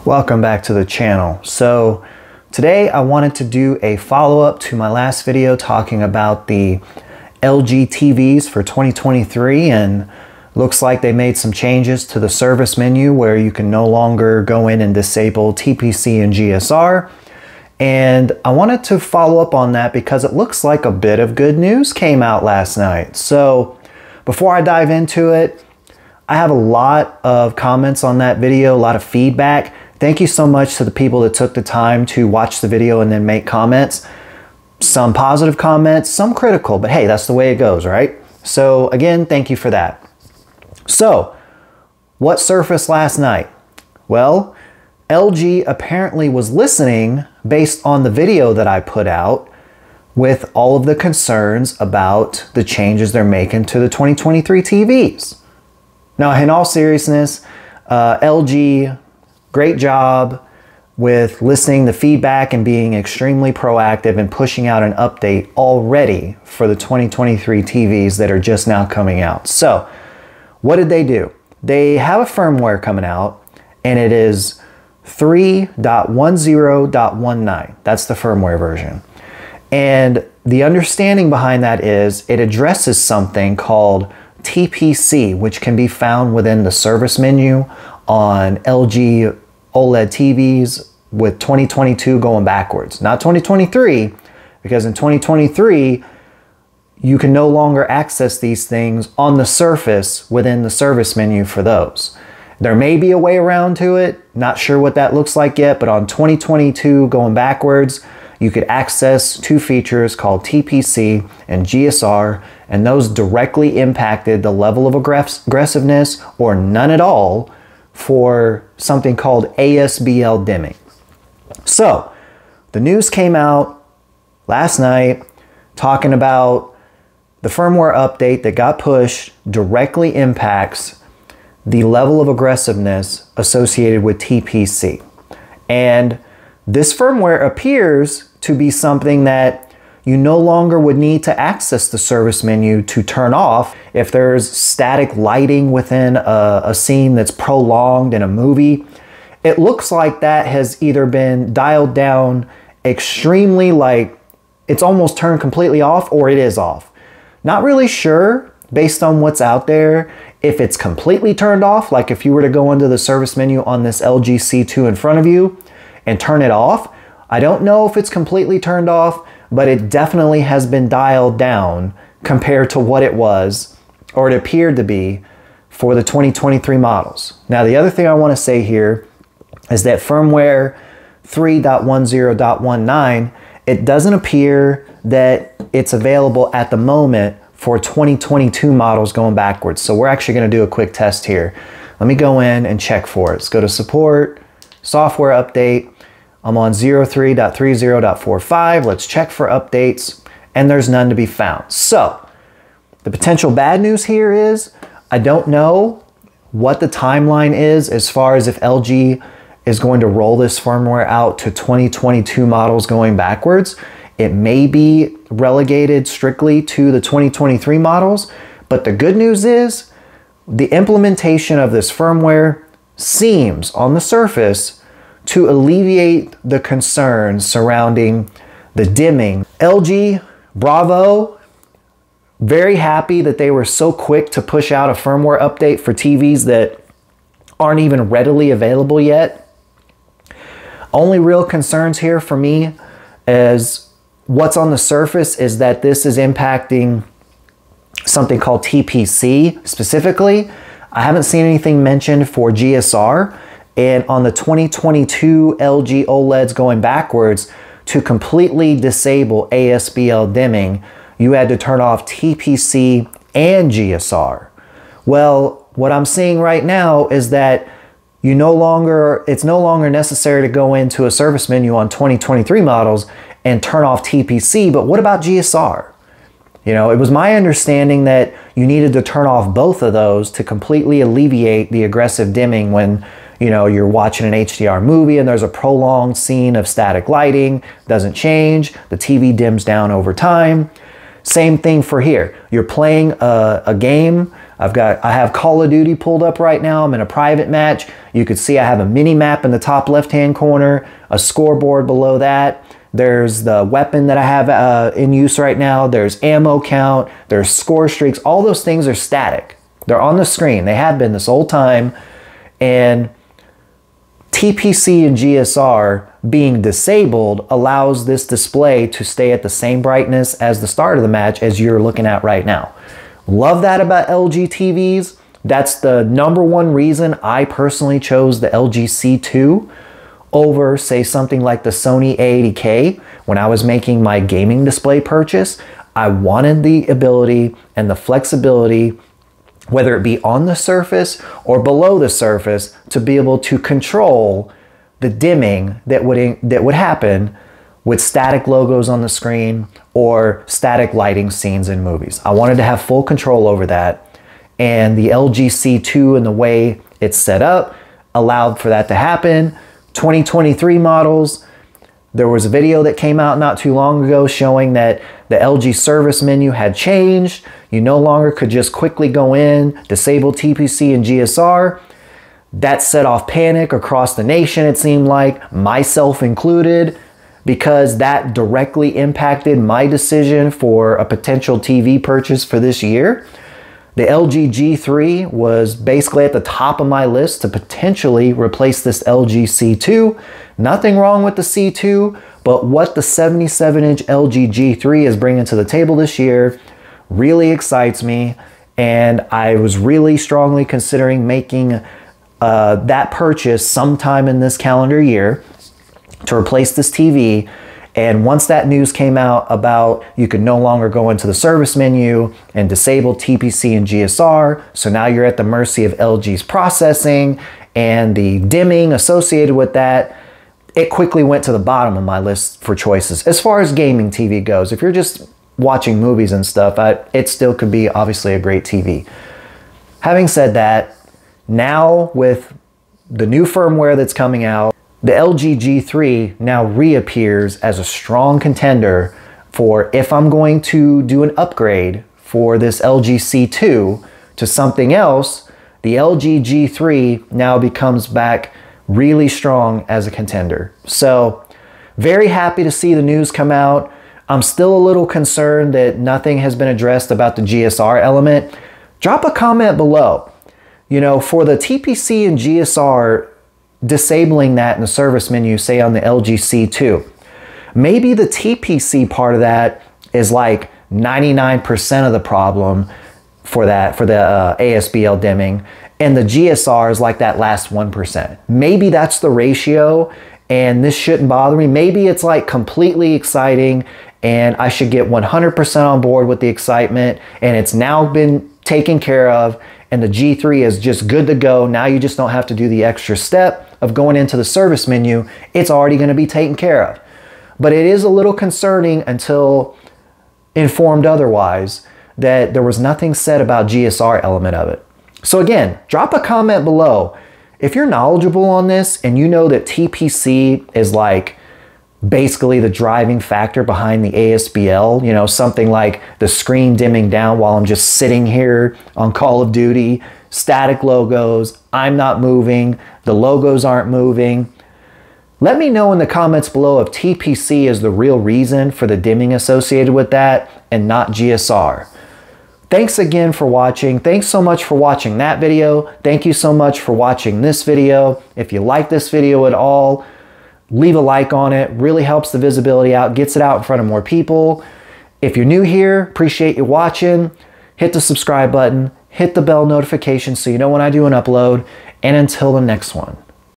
Welcome back to the channel. So today I wanted to do a follow-up to my last video talking about the LG TVs for 2023, and looks like they made some changes to the service menu where you can no longer go in and disable TPC and GSR. And I wanted to follow up on that because it looks like a bit of good news came out last night. So before I dive into it, I have a lot of comments on that video, a lot of feedback. Thank you so much to the people that took the time to watch the video and then make comments. Some positive comments, some critical, but hey, that's the way it goes, right? So again, thank you for that. So, what surfaced last night? Well, LG apparently was listening based on the video that I put out with all of the concerns about the changes they're making to the 2023 TVs. Now, in all seriousness, LG, great job with listening to feedback and being extremely proactive and pushing out an update already for the 2023 TVs that are just now coming out. So, what did they do? They have a firmware coming out, and it is 3.10.19. That's the firmware version. And the understanding behind that is it addresses something called TPC, which can be found within the service menu on LG OLED TVs with 2022 going backwards. Not 2023, because in 2023, you can no longer access these things on the surface within the service menu for those. There may be a way around to it, not sure what that looks like yet, but on 2022 going backwards, you could access two features called TPC and GSR, and those directly impacted the level of aggressiveness or none at all for something called ASBL dimming. So, the news came out last night talking about the firmware update that got pushed directly impacts the level of aggressiveness associated with TPC. And this firmware appears to be something that you no longer would need to access the service menu to turn off if there's static lighting within a scene that's prolonged in a movie. It looks like that has either been dialed down extremely, like it's almost turned completely off, or it is off. Not really sure, based on what's out there, if it's completely turned off, like if you were to go into the service menu on this LG C2 in front of you and turn it off. I don't know if it's completely turned off, but it definitely has been dialed down compared to what it was, or it appeared to be, for the 2023 models. Now, the other thing I want to say here is that firmware 3.10.19, it doesn't appear that it's available at the moment for 2022 models going backwards. So we're actually going to do a quick test here. Let me go in and check for it. Let's go to support, software update. I'm on 03.30.45. Let's check for updates, and there's none to be found. So the potential bad news here is I don't know what the timeline is as far as if LG is going to roll this firmware out to 2022 models going backwards. It may be relegated strictly to the 2023 models, but the good news is the implementation of this firmware seems on the surface to alleviate the concerns surrounding the dimming. LG, bravo. Very happy that they were so quick to push out a firmware update for TVs that aren't even readily available yet. Only real concerns here for me is what's on the surface is that this is impacting something called TPC specifically. I haven't seen anything mentioned for GSR. And on the 2022 LG OLEDs going backwards, to completely disable ASBL dimming, you had to turn off TPC and GSR. Well, what I'm seeing right now is that it's no longer necessary to go into a service menu on 2023 models and turn off TPC, but what about GSR? You know, it was my understanding that you needed to turn off both of those to completely alleviate the aggressive dimming when, you know, you're watching an HDR movie and there's a prolonged scene of static lighting, doesn't change, the TV dims down over time. Same thing for here. You're playing a game, I have Call of Duty pulled up right now. I'm in a private match. You can see I have a mini map in the top left-hand corner, a scoreboard below that. There's the weapon that I have in use right now. There's ammo count. There's score streaks. All those things are static. They're on the screen. They have been this whole time. And TPC and GSR being disabled allows this display to stay at the same brightness as the start of the match as you're looking at right now. Love that about LG TVs. That's the #1 reason I personally chose the LG C2 over, say, something like the Sony A80K. When I was making my gaming display purchase, I wanted the ability and the flexibility, whether it be on the surface or below the surface, to be able to control the dimming that would happen with static logos on the screen or static lighting scenes in movies. I wanted to have full control over that, and the LG C2 and the way it's set up allowed for that to happen. 2023 models, there was a video that came out not too long ago showing that the LG service menu had changed. You no longer could just quickly go in, disable TPC and GSR. That set off panic across the nation, it seemed like, myself included, because that directly impacted my decision for a potential TV purchase for this year. The LG G3 was basically at the top of my list to potentially replace this LG C2. Nothing wrong with the C2, but what the 77-inch LG G3 is bringing to the table this year really excites me, and I was really strongly considering making that purchase sometime in this calendar year to replace this TV. And once that news came out about you could no longer go into the service menu and disable TPC and GSR, so now you're at the mercy of LG's processing and the dimming associated with that, it quickly went to the bottom of my list for choices. As far as gaming TV goes, if you're just watching movies and stuff, it still could be obviously a great TV. Having said that, now with the new firmware that's coming out, the LG G3 now reappears as a strong contender for if I'm going to do an upgrade for this LG C2 to something else, the LG G3 now becomes back really strong as a contender. So very happy to see the news come out. I'm still a little concerned that nothing has been addressed about the GSR element. Drop a comment below. You know, for the TPC and GSR, disabling that in the service menu, say on the LG C2, maybe the TPC part of that is like 99% of the problem for that, for the ASBL dimming, and the GSR is like that last 1%. Maybe that's the ratio, and this shouldn't bother me. Maybe it's like completely exciting and I should get 100% on board with the excitement, and it's now been taken care of, and the G3 is just good to go. Now you just don't have to do the extra step of going into the service menu. It's already going to be taken care of. But it is a little concerning until informed otherwise that there was nothing said about GSR element of it. So again, drop a comment below. If you're knowledgeable on this and you know that TPC is like basically the driving factor behind the ASBL, you know, something like the screen dimming down while I'm just sitting here on Call of Duty, static logos, I'm not moving, the logos aren't moving. Let me know in the comments below if TPC is the real reason for the dimming associated with that and not GSR. Thanks again for watching. Thanks so much for watching that video. Thank you so much for watching this video. If you like this video at all, leave a like on it. Really helps the visibility out, gets it out in front of more people. If you're new here, appreciate you watching. Hit the subscribe button, hit the bell notification so you know when I do an upload. And until the next one.